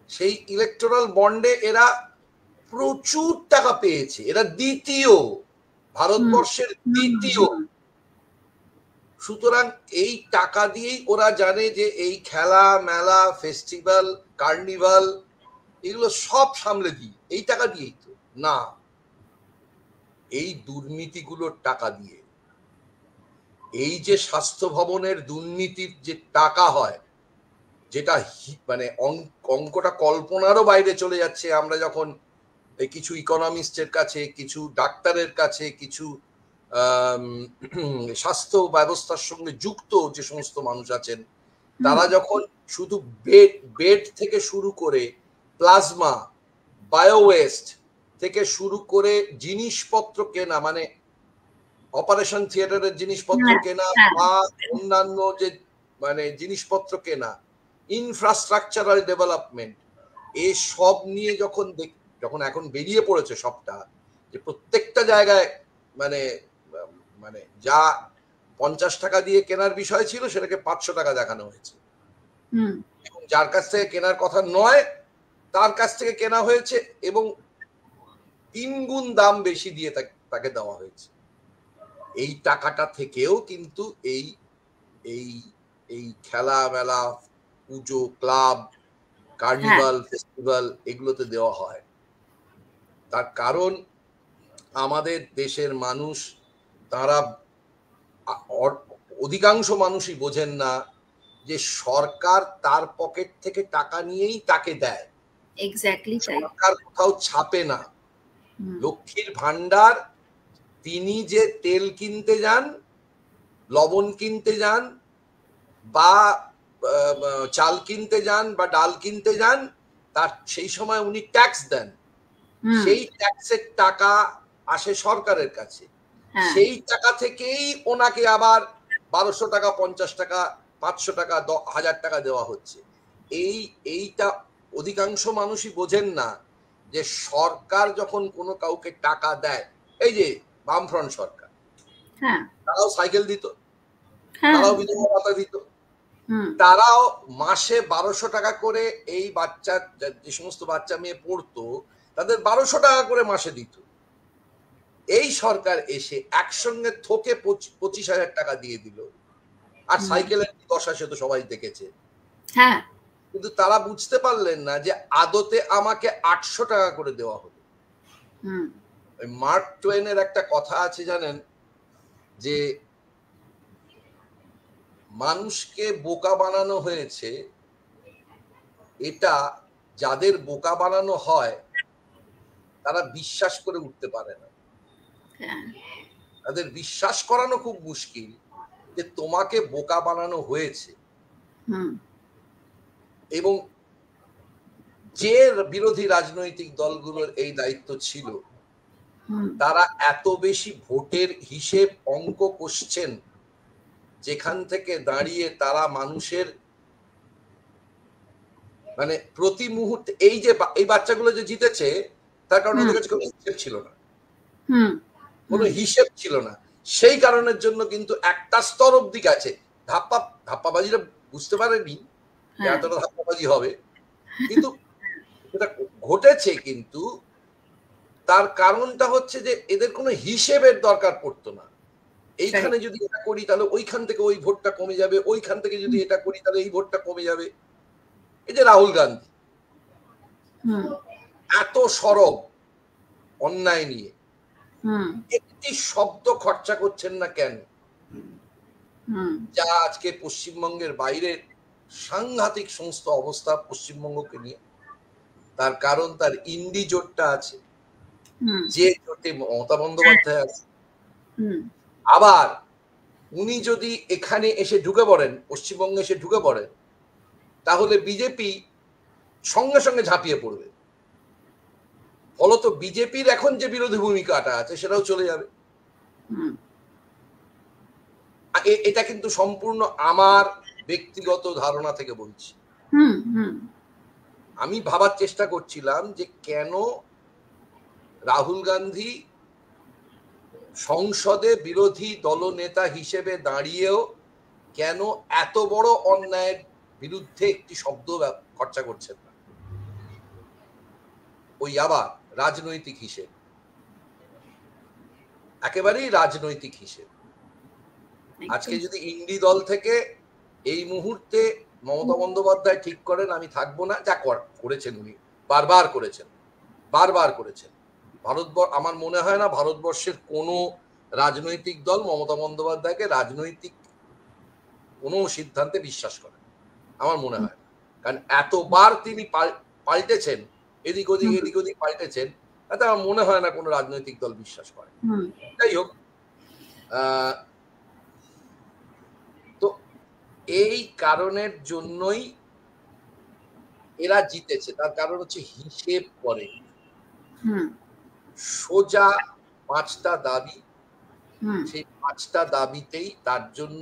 সেই ইলেকটোরাল বন্ডে এরা প্রচুর টাকা পেয়েছে। এরা দ্বিতীয়, ভারতবর্ষের দ্বিতীয়। সুতরাং এই টাকা দিয়েই ওরা জানে যে এই খেলা মেলা, ফেস্টিভ্যাল, কার্নিভাল, এগুলো সব সামলে দিই এই টাকা দিয়েই। তো না, এই দুর্নীতিগুলোর টাকা দিয়ে, এই যে স্বাস্থ্য ভবনের দুর্নীতির যে টাকা হয়, যেটা মানে অঙ্কটা কল্পনারও বাইরে চলে যাচ্ছে। আমরা যখন কিছু ইকোনমিস্টের কাছে, কিছু ডাক্তারের কাছে, কিছু স্বাস্থ্য ব্যবস্থার সঙ্গে যুক্ত যে সমস্ত মানুষ আছেন, তারা যখন শুধু বেড থেকে শুরু করে প্লাজমা, বায়োওয়েস্ট থেকে শুরু করে জিনিসপত্র কেনা, মানে অপারেশন থিয়েটারের জিনিসপত্র কেনা বা অন্যান্য যে মানে জিনিসপত্র কেনা, ইনফ্রাস্ট্রাকচারাল ডেভেলপমেন্ট, এই সব নিয়ে যখন এখন বেরিয়ে পড়েছে সবটা, যে প্রত্যেকটা জায়গায় মানে মানে যা 50 টাকা দিয়ে কেনার বিষয় ছিল সেটাকে 500 টাকা দেখানো হয়েছে। এবং যার কাছ থেকে কেনার কথা নয় তার কাছ থেকে কেনা হয়েছে এবং 3 গুণ দাম বেশি দিয়ে তাকে দেওয়া হয়েছে। এই টাকাটা থেকেও কিন্তু এই খেলা মেলা, পুজো, ক্লাব, কার্নিভাল, ফেস্টিভ্যাল এগুলোতে দেওয়া হয়। তার কারণ আমাদের দেশের মানুষ, তারা অধিকাংশ মানুষই বোঝেন না যে সরকার তার পকেট থেকে টাকা নিয়েই তাকে দেয়। সরকার কোথাও ছাপে না। লক্ষ্মীর ভান্ডার, তিনি যে তেল কিনতে যান লবণ কিনতে যান বা চাল কিনতে যান বা ডাল কিনতে যান, তার সেই সময় উনি ট্যাক্স দেন, সেই ট্যাক্সের টাকা আসে সরকারের কাছে, সেই টাকা থেকেই ওনাকে আবার 1200 টাকা, 50 টাকা, 500 টাকা, 1000 টাকা দেওয়া হচ্ছে। এইটা অধিকাংশ মানুষই বোঝেন না যে সরকার যখন কোনো কাউকে টাকা দেয়, এই যে বামফ্রন্ট সরকার, তারাও সাইকেল দিত, তারাও বিধবা ভাতা দিত, তারাও মাসে 1200 টাকা করে এই বাচ্চা, যে সমস্ত বাচ্চা মেয়ে পড়তো তাদের 1200 টাকা করে মাসে দিত। এই সরকার এসে একসঙ্গে থোকে 25,000 টাকা দিয়ে দিল, আর সাইকেলের দশা সে তো সবাই দেখেছে। কিন্তু তারা বুঝতে পারলেন না যে আদতে আমাকে 800 টাকা করে দেওয়া হলো। মার্ক টুয়েনের একটা কথা আছে জানেন, যে মানুষকে বোকা বানানো হয়েছে, এটা যাদের বোকা বানানো হয় তারা বিশ্বাস করে উঠতে পারে না। তাদের বিশ্বাস করানো খুব মুশকিল যে তোমাকে বোকা বানানো হয়েছে। এবং যে বিরোধী রাজনৈতিক দলগুলোর এই দায়িত্ব ছিল, তারা এত বেশি ভোটের হিসেব অঙ্ক কষছেন, যেখান থেকে দাঁড়িয়ে তারা মানুষের মানে প্রতি মুহূর্তে, এই যে এই বাচ্চাগুলো যে জিতেছে তার কারণে ওদের কাছে কোনো হিসেব ছিল না, কোনো হিসেব ছিল না। সেই কারণের জন্য কিন্তু একটা স্তর অব্দি গেছে। ধাপ্পাবাজিরা বুঝতে পারেনি এতটা ধাপ্পাবাজি হবে, কিন্তু এটা ঘটেছে। কিন্তু তার কারণটা হচ্ছে যে এদের কোনো হিসেবের দরকার পড়তো না। এইখানে যদি এটা করি তাহলে ওইখান থেকে ওই ভোটটা কমে যাবে, ওইখান থেকে যদি এটা করি তাহলে এই ভোটটা কমে যাবে। এই যে রাহুল গান্ধী এত সরব অন্যায় নিয়ে একটি শব্দ খরচা করছেন না কেন? যা আজকে পশ্চিমবঙ্গের বাইরে সাংঘাতিক সমস্ত অবস্থা পশ্চিমবঙ্গকে নিয়ে, তার কারণ তার ইন্ডি জোটটা আছে, যে জোটে মমতা বন্দ্যোপাধ্যায় আছে। আবার উনি যদি এখানে এসে ঢুকে পড়েন, পশ্চিমবঙ্গে এসে ঢুকে পড়েন, তাহলে বিজেপি সঙ্গে সঙ্গে ঝাঁপিয়ে পড়বে। ফলত বিজেপির এখন যে বিরোধী ভূমিকাটা আছে সেটাও চলে যাবে। এটা কিন্তু সম্পূর্ণ আমার ব্যক্তিগত ধারণা থেকে বলছি। আমি ভাবার চেষ্টা করছিলাম যে কেন রাহুল গান্ধী সংসদে বিরোধী দলনেতা হিসেবে দাঁড়িয়েও কেন এত বড় অন্যায়ের বিরুদ্ধে একটি শব্দ খরচা করছেন না। ওই আবার রাজনৈতিক হিসেব, একেবারেই রাজনৈতিক হিসেব। আজকে যদি ইন্ডি দল থেকে এই মুহূর্তে মমতা বন্দ্যোপাধ্যায় ঠিক করেন আমি থাকবো না, যা করেছেন উনি বারবার করেছেন, আমার মনে হয় না ভারতবর্ষের কোনো রাজনৈতিক দল মমতা বন্দ্যোপাধ্যায়কে রাজনৈতিক কোনো সিদ্ধান্তে বিশ্বাস করে, আমার মনে হয় না। কারণ এতবার তিনি পাল্টেছেন, এদিক ওদিক পাল্টেছেন, তাতে আমার মনে হয় না কোনো রাজনৈতিক দল বিশ্বাস করে। যাই হোক, তো এই কারণের জন্যই এরা জিতেছে। তার কারণ হচ্ছে হিসেব করে সোজা 5টা দাবি, সেই 5টা দাবিতেই তার জন্য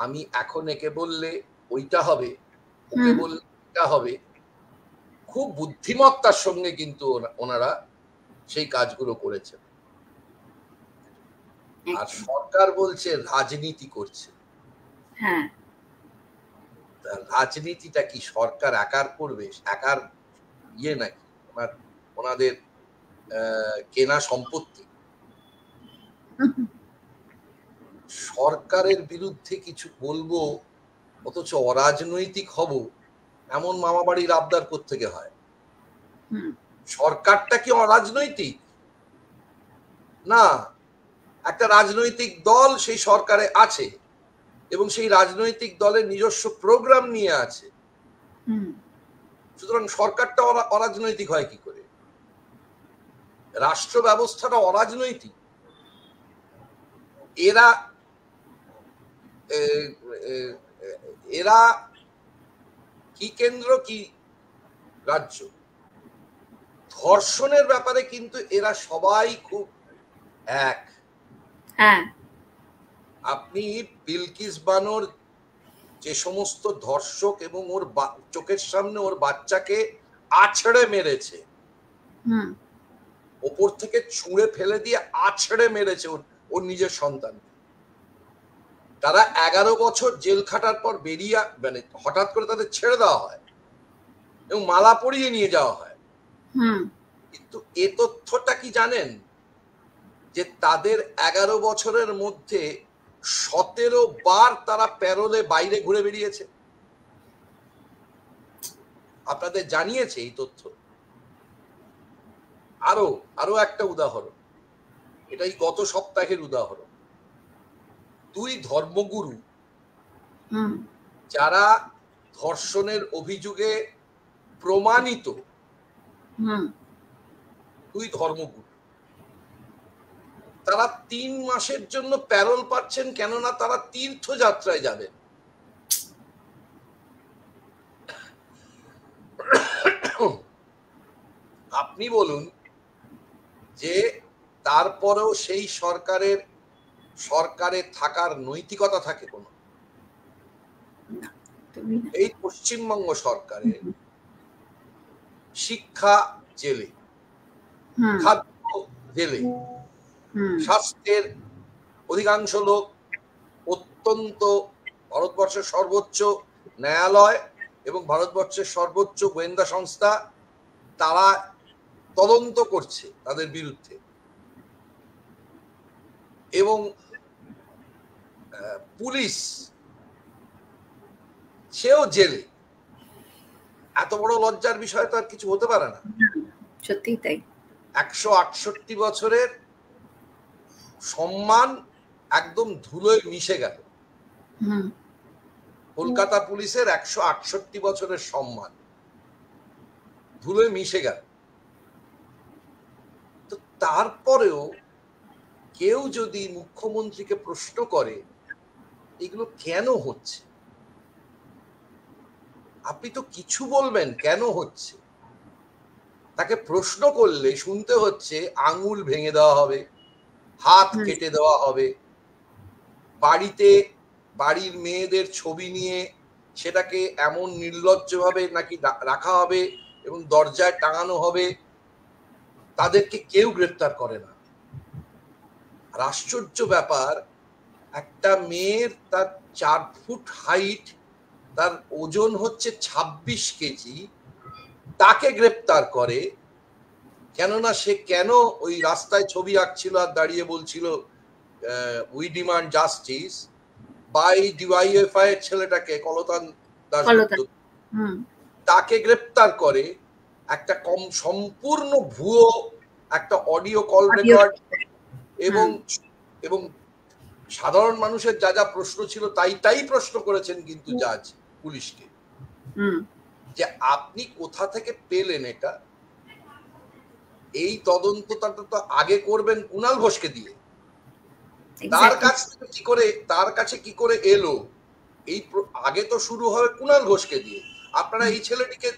আমি এখন একে বললে ওইটা হবে, ওকে বললে এটা হবে। খুব বুদ্ধিমত্তার সঙ্গে কিন্তু ওনারা সেই কাজগুলো করেছেন। আর সরকার বলছে রাজনীতি করছে। রাজনীতিটা কি সরকার একার করবে? একার ইয়ে নাকি ওনাদের কেনা সম্পত্তি? সরকারের বিরুদ্ধে কিছু বলবো অথচ অরাজনৈতিক হব, এমন মামা বাড়ির আবদার কোত্থেকে হয়? সরকারটা কি অরাজনৈতিক? না, একটা রাজনৈতিক দল সেই সরকারে আছে এবং সেই রাজনৈতিক দলের নিজস্ব প্রোগ্রাম নিয়ে আছে। সুতরাং সরকারটা অরাজনৈতিক হয় কি করে? রাষ্ট্র ব্যবস্থাটা অরাজনৈতিক। এরা এরা কি কেন্দ্র কি রাজ্য, ধর্ষণের ব্যাপারে কিন্তু এরা সবাই খুব এক। হ্যাঁ, আপনি বিলকিস বানোর যে সমস্ত ধর্ষক এবং ওর চোখের সামনে ওর বাচ্চাকে আছড়ে মেরেছে, ওপর থেকে ছুঁড়ে ফেলে দিয়ে আছড়ে মেরেছে ওর নিজের সন্তান, তারা 11 বছর জেল খাটার পর বেরিয়ে মানে হঠাৎ করে তাদের ছেড়ে দেওয়া হয় এবং মালা পরিয়ে নিয়ে যাওয়া হয়। কিন্তু এ তথ্যটা কি জানেন যে তাদের 11 বছরের মধ্যে 17 বার তারা প্যারোলে বাইরে ঘুরে বেরিয়েছে? আপনাদের জানিয়েছে এই তথ্য? আরো একটা উদাহরণ, এটাই গত সপ্তাহের উদাহরণ। 2 ধর্মগুরু যারা ধর্ষণের অভিযোগে প্রমাণিত, 2 ধর্মগুরু, তারা 3 মাসের জন্য প্যারোল পাচ্ছেন, কেননা তারা তীর্থযাত্রায় যাবেন। আপনি বলুন যে তারপরেও সেই সরকারে থাকার নৈতিকতা থাকে কোনো? এই পশ্চিমবঙ্গ সরকারের শিক্ষা জেলে, খাদ্য জেলে, স্বাস্থ্যের অধিকাংশ লোক অত্যন্ত ভারতবর্ষের সর্বোচ্চ ন্যায়ালয় এবং ভারতবর্ষের সর্বোচ্চ গোয়েন্দা সংস্থা তারা তদন্ত করছে তাদের বিরুদ্ধে, এবং পুলিশ সেও জেলে। এত বড় লজ্জার বিষয় তো আর কিছু হতে পারে না। সত্যি তাই। 168 বছরের সম্মান একদম ধুলোয় মিশে গেল। কলকাতা পুলিশের 168 বছরের সম্মান ধুলোয় মিশে গেল। তো তারপরেও কেউ যদি মুখ্যমন্ত্রীকে প্রশ্ন করে এগুলো কেন হচ্ছে, আপনি তো কিছু বলবেন কেন হচ্ছে। তাকে প্রশ্ন করলে শুনতে হচ্ছে আঙুল ভেঙে দেওয়া হবে, হাত কেটে দেওয়া হবে, বাড়ির মেয়েদের ছবি নিয়ে সেটাকে এমন নির্লজ্জভাবে নাকি রাখা হবে এবং দরজায় টাঙানো হবে, তাদেরকে কেউ গ্রেফতার করে না। আর আশ্চর্য ব্যাপার, একটা মেয়ের তার 4 ফুট হাইট, তার ওজন হচ্ছে 26 কেজি, তাকে গ্রেফতার করে কেননা সে কেন ওই রাস্তায় ছবি আঁকছিল আর দাঁড়িয়ে বলছিল we demand justice. By DYFI এর ছেলেটাকে, কলতান দাশগুপ্ত, তাকে গ্রেফতার করে একটা সম্পূর্ণ ভুয়ো একটা অডিও কল রেকর্ড এবং সাধারণ মানুষের যা যা প্রশ্ন ছিল তাই প্রশ্ন করেছেন কিন্তু জাজ পুলিশকে, যে আপনি কোথা থেকে পেলেন এটা। এই তদন্তটা তো আগে করবেন কুণাল ঘোষকে দিয়ে, তার কাছে কি করে এলো এই আগে তো শুরু হবে কুণাল ঘোষকে দিয়ে। আপনারা এই ছেলেটিকে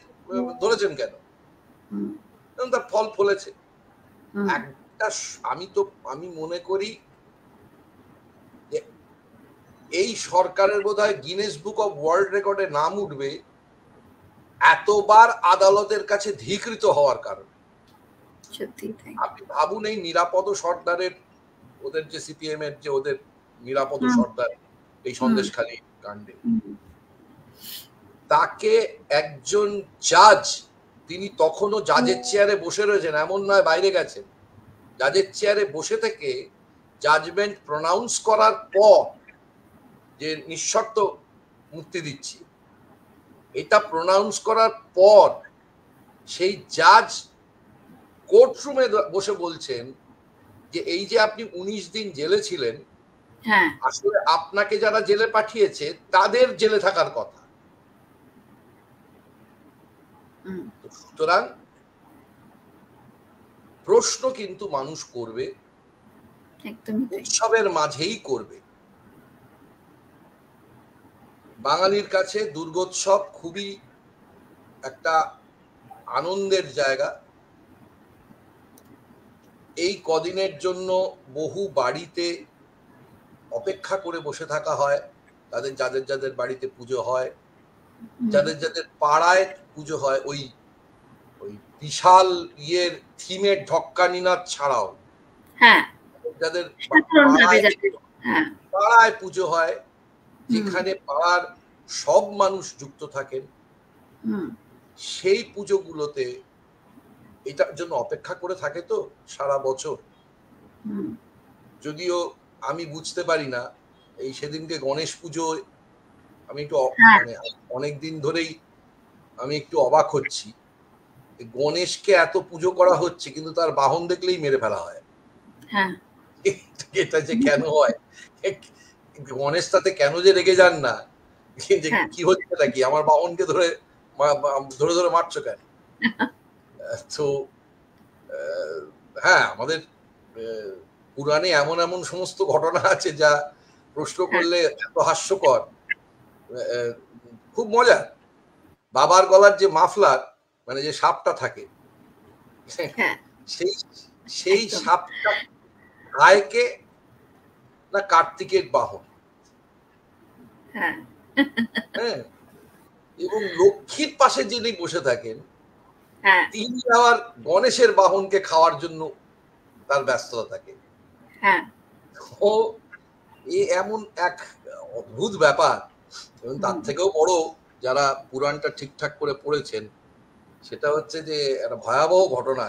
ধরেছেন কেন? তার ফল ফলেছে। একটা আমি মনে করি এই সরকারের বোধহয় গিনেস বুক অফ ওয়ার্ল্ড রেকর্ডে নাম উঠবে এতবার আদালতের কাছে ধিকৃত হওয়ার কারণে। আপনি ভাবুন, এই নিরাপদ সর্দারের, ওদের যে সিপিএম এর যে ওদের নিরাপদ সর্দার এই সন্দেশখালী কাণ্ডে, তাকে একজন জাজ, তিনি তখনও জাজের চেয়ারে বসে রয়েছেন, এমন নয় বাইরে গেছেন, জাজের চেয়ারে বসে থেকে জাজমেন্ট প্রনাউন্স করার পর যে নিঃশর্ত মুক্তি দিচ্ছি, এটা প্রনাউন্স করার পর সেই জাজ কোর্টরুমে বসে বলছেন যে এই যে আপনি 19 দিন জেলে ছিলেন, আসলে আপনাকে যারা জেলে পাঠিয়েছে তাদের জেলে থাকার কথা। সুতরাং প্রশ্ন কিন্তু মানুষ করবে, উৎসবের মাঝেই করবে। বাঙালির কাছে দুর্গোৎসব খুবই একটা আনন্দের জায়গা। এই কদিনের জন্য বহু বাড়িতে অপেক্ষা করে বসে থাকা হয়, তাদের যাদের যাদের বাড়িতে পুজো হয়, যাদের যাদের পাড়ায় পুজো হয়, ওই ওই বিশাল ইয়ের থিমের ঢক্কানিনাদ ছাড়াও যাদের পাড়ায় পুজো হয়, যেখানে পাড়ার সব মানুষ যুক্ত থাকেন, সেই পুজোগুলোতে এটার জন্য অপেক্ষা করে থাকে তো সারা বছর। যদিও আমি বুঝতে পারি না, এই সেদিনকে গণেশ পুজো আমি একটু মানে অনেকদিন ধরেই আমি একটু অবাক হচ্ছি, গণেশকে এত পুজো করা হচ্ছে কিন্তু তার বাহন দেখলেই মেরে ফেলা হয়। এটা যে কেন হয়, গণেশ তাতে কেন যে রেগে যান না, কি হচ্ছে নাকি, আমার বাহনকে ধরে ধরে ধরে মারছো কেন? তো হ্যাঁ, আমাদের পুরাণে এমন এমন সমস্ত ঘটনা আছে যা প্রশ্ন করলে এত হাস্যকর, খুব মজা। বাবার গলার যে মাফলার, মানে যে সাপটা থাকে, সেই সাপটা গায়কে না কার্তিকের বাহন। হ্যাঁ, এবং লক্ষ্মীর পাশে যিনি বসে থাকেন তিনি আবার গণেশের বাহনকে খাওয়ার জন্য তার ব্যস্ততা থাকে। ও এমন এক অদ্ভুত ব্যাপার। এবং তার থেকেও বড়, যারা পুরাণটা ঠিকঠাক করে পড়েছেন, সেটা হচ্ছে যে একটা ভয়াবহ ঘটনা।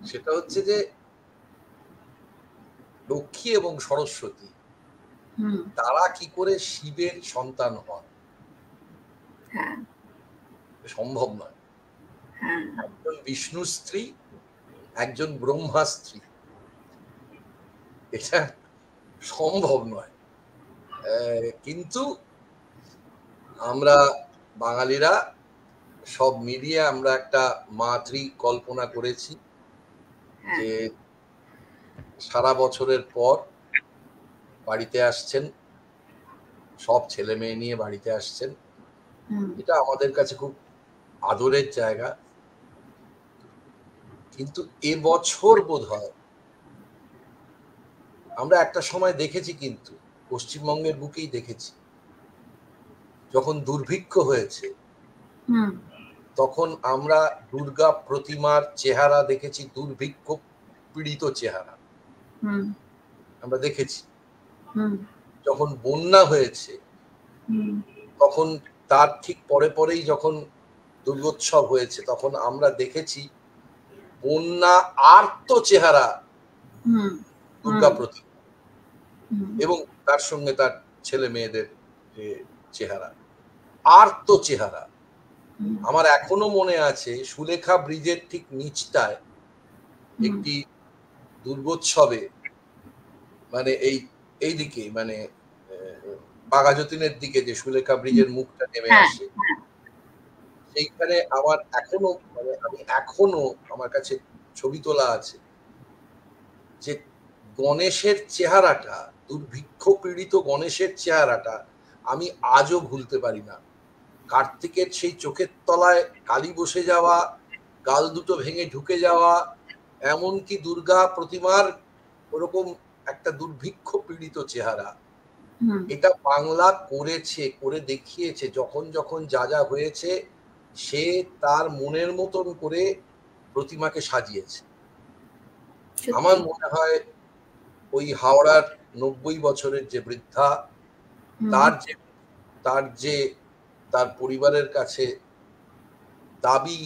সেটা হচ্ছে যে লক্ষ্মী এবং সরস্বতী তারা কি করে শিবের সন্তান হন, সম্ভব নয়। একজন বিষ্ণু স্ত্রী, একজন ব্রহ্মা স্ত্রী, এটা সম্ভব নয়। কিন্তু আমরা বাঙালিরা সব মিলিয়ে আমরা একটা মাতৃ কল্পনা করেছি যে সারা বছরের পর বাড়িতে আসছেন, সব ছেলে মেয়ে নিয়ে বাড়িতে আসছেন। এটা আমাদের কাছে খুব আদরের জায়গা। কিন্তু এবছর বোধহয় আমরা একটা সময় দেখেছি, কিন্তু পশ্চিমবঙ্গের বুকেই দেখেছি, যখন দুর্ভিক্ষ হয়েছে তখন আমরা দুর্গা প্রতিমার চেহারা দেখেছি, দুর্ভিক্ষ পীড়িত চেহারা আমরা দেখেছি। যখন বন্যা হয়েছে তখন তার ঠিক পরে পরেই যখন দুর্গোৎসব হয়েছে, তখন আমরা দেখেছি বন্যা আর্ত চেহারা দুর্গা প্রতিমা, এবং তার সঙ্গে তার ছেলে মেয়েদের যে চেহারা, আর্ত চেহারা। আমার এখনো মনে আছে সুলেখা ব্রিজের ঠিক নিচটায় একটি দুর্গোৎসবে, মানে এই দিকে, মানে বাঘাযতীনের দিকে যে সুলেখা ব্রিজের মুখটা নেমে আসে, সেইখানে আমার এখনো, মানে আমি এখনো, আমার কাছে ছবি তোলা আছে, যে গণেশের চেহারাটা, দুর্ভিক্ষ পীড়িত গণেশের চেহারাটা আমি আজও ভুলতে পারি না। কার্তিকের সেই চোখের তলায় কালি বসে যাওয়া, গাল দুটো ভেঙে ঢুকে যাওয়া, এমনকি দুর্গা প্রতিমার ওরকম একটা দুর্ভিক্ষ পীড়িত চেহারা, এটা বাংলা করেছে, করে দেখিয়েছে। যখন যখন যা যা হয়েছে সে তার মনের মতন করে প্রতিমাকে সাজিয়েছে। আমার মনে হয় ওই হাওড়ার 90 বছরের যে বৃদ্ধা, তার পরিবারের কাছে দাবি,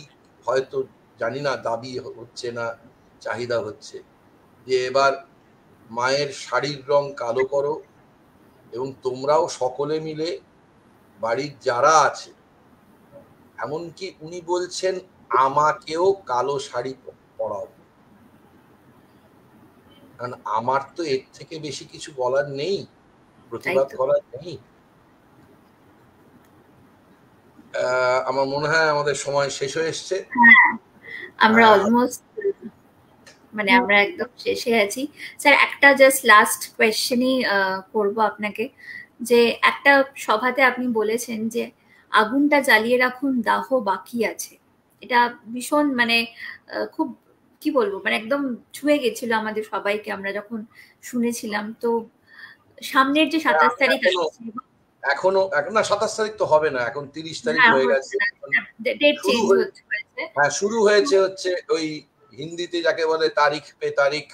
হয়তো জানি না দাবি হচ্ছে না চাহিদা হচ্ছে, যে এবার মায়ের শাড়ির রং কালো করো এবং তোমরাও সকলে মিলে বাড়ির যারা আছে, এমনকি উনি বলছেন আমাকেও কালো শাড়ি পরাও। কারণ আমার তো এর থেকে বেশি কিছু বলার নেই, প্রতিবাদ করার নেই। আমার মনে হয় আমাদের সময় শেষ হয়ে এসছে। আমরা অলমোস্ট, মানে আমরা একদম শেষে আছি। স্যার একটা জাস্ট লাস্ট কোয়েশ্চেনই করবো আপনাকে, যে একটা সভাতে আপনি বলেছেন যে আগুনটা জ্বালিয়ে রাখুন, দাহ বাকি আছে। এটা ভীষণ মানে খুব কি বলবো, মানে একদম ছুঁয়ে গেছিল আমাদের সবাইকে আমরা যখন শুনেছিলাম। তো সামনের যে 27 আমি তারিখ আসছে, এখনো এখন না 27 তারিখ তো হবে না, এখন 30 তারিখ হ্যাঁ হয়ে হচ্ছে গেছে। না, ডেট শুরু চেঞ্জ হয়ে হচ্ছে হয়েছে। হ্যাঁ, শুরু হয়েছে হচ্ছে ওই হিন্দিতে যাকে বলে তারিখ পে তারিখ,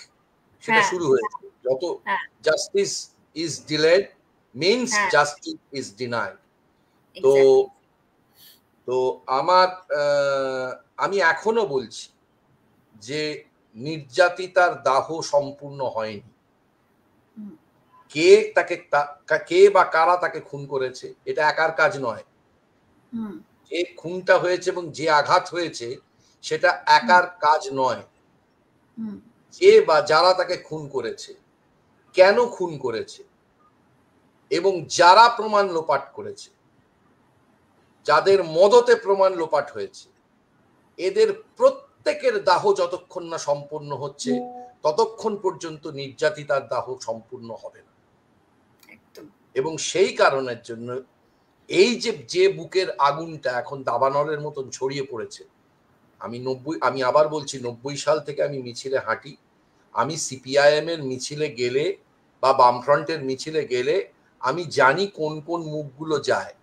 সেটা হ্যাঁ শুরু হয়েছে। যত হ্যাঁ জাস্টিস ইজ ডিলেড মিনস হ্যাঁ, জাস্টিস ইজ ডিনাইড। তো এক্স্যাক্টলি। তো আমার আমি এখনো বলছি যে নির্যাতিতার দাহ সম্পূর্ণ হয়নি। কে তাকে কে বা কারা তাকে খুন করেছে এটা একার কাজ নয়। যে খুনটা হয়েছে এবং যে আঘাত হয়েছে সেটা একার কাজ নয়। যে বা যারা তাকে খুন করেছে, কেন খুন করেছে, এবং যারা প্রমাণ লোপাট করেছে, যাদের মদতে প্রমাণ লোপাট হয়েছে, এদের প্রত্যেকের দাহ যতক্ষণ না সম্পূর্ণ হচ্ছে ততক্ষণ পর্যন্ত নির্যাতিতার দাহ সম্পূর্ণ হবে না। এবং সেই কারণের জন্য এই যে বুকের আগুনটা এখন দাবানলের মতন ছড়িয়ে পড়েছে। আমি আবার বলছি 90 সাল থেকে আমি মিছিলে হাঁটি। আমি সিপিআইএম এর মিছিলে গেলে বা বামফ্রন্টের মিছিলে গেলে আমি জানি কোন কোন মুখগুলো যায়।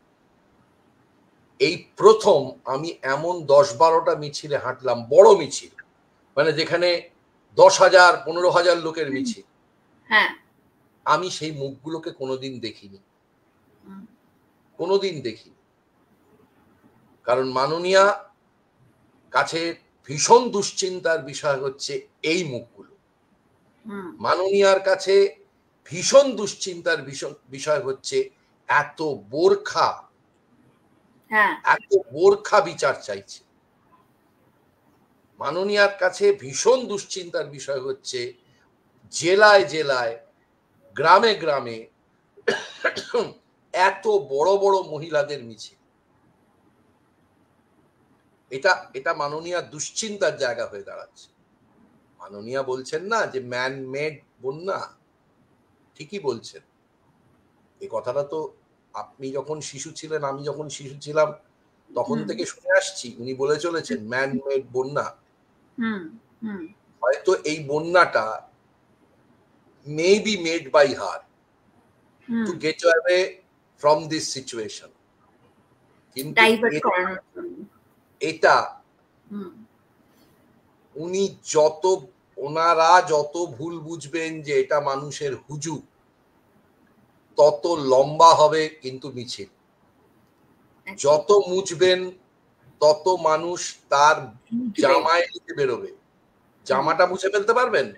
এই প্রথম আমি এমন 10-12টা মিছিলে হাঁটলাম, বড় মিছিল, মানে যেখানে 10,000 15,000 লোকের মিছিল। হ্যাঁ, আমি সেই মুখগুলোকে কোনোদিন দেখিনি, কোনোদিন দেখিনি। কারণ মাননীয়া কাছে ভীষণ দুশ্চিন্তার বিষয় হচ্ছে এই মুখগুলো। মাননীয়ার কাছে ভীষণ দুশ্চিন্তার বিষয় হচ্ছে এত বোরখা বিচার চাইছে। মাননীয়ার কাছে ভীষণ দুশ্চিন্তার বিষয় হচ্ছে জেলায় জেলায়, গ্রামে গ্রামে এত বড় বড় মহিলাদের মিছিল। এটা মাননীয়া দুশ্চিন্তার জায়গা হয়ে দাঁড়াচ্ছে। মাননীয়া বলছেন না যে ম্যান মেড বন্যা, ঠিকই বলছেন। এই কথাটা তো আপনি যখন শিশু ছিলেন, আমি যখন শিশু ছিলাম তখন থেকে শুনে আসছি। উনি বলে চলেছেন ম্যান মেড বন্যা। হয়তো এই বন্যাটা may be made by her to get away from this situation, কিন্তু এটা ওনারা যত ভুল বুঝবেন যে এটা মানুষের হুজুগ, তত লম্বা হবে কিন্তু মিছিল। যত মুছবেন তত মানুষ তার জামায় লিখে বেরোবে। জামাটা মুছে ফেলতে পারবেন?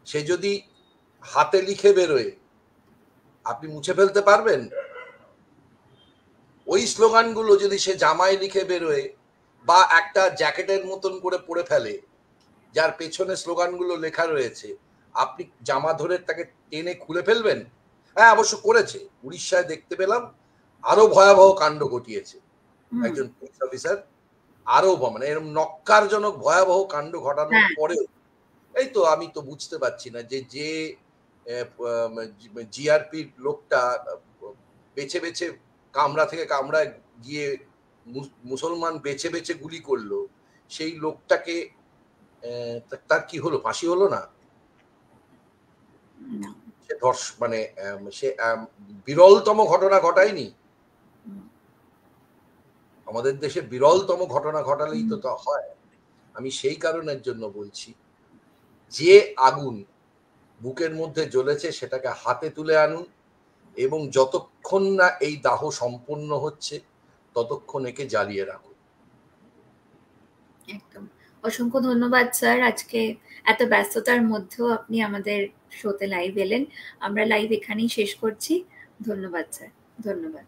সে যদি হাতে লিখে বেরোয়, আপনি মুছে ফেলতে পারবেন? ওই স্লোগানগুলো যদি সে জামায় লিখে বেরোয় বা একটা জ্যাকেটের মতন করে পরে ফেলে যার পেছনে স্লোগানগুলো লেখা রয়েছে, আপনি জামা ধরে তাকে টেনে খুলে ফেলবেন? হ্যাঁ, অবশ্য করেছে। উড়িষ্যায় দেখতে পেলাম আরো ভয়াবহ কাণ্ড ঘটিয়েছে একজন পুলিশ অফিসার। আরো মানে এরকম নক্কারজনক ভয়াবহ কাণ্ড ঘটানোর পরেও এই তো আমি তো বুঝতে পারছি না যে জিআরপির লোকটা বেছে বেছে কামরা থেকে কামরায় গিয়ে মুসলমান বেছে বেছে গুলি করলো, সেই লোকটাকে তার কি হলো? ফাঁসি হলো না? সে মানে সে বিরলতম ঘটনা ঘটায়নি? আমাদের দেশে বিরলতম ঘটনা ঘটালেই তো তা হয়। আমি সেই কারণের জন্য বলছি, যে আগুন বুকের মধ্যে জ্বলেছে সেটাকে হাতে তুলে আনুন, এবং যতক্ষণ না এই দাহ সম্পন্ন হচ্ছে ততক্ষণ একে জ্বালিয়ে রাখুন। একদম। অসংখ্য ধন্যবাদ স্যার, আজকে এত ব্যস্ততার মধ্যেও আপনি আমাদের শোতে লাইভ এলেন। আমরা লাইভ এখানেই শেষ করছি। ধন্যবাদ স্যার, ধন্যবাদ।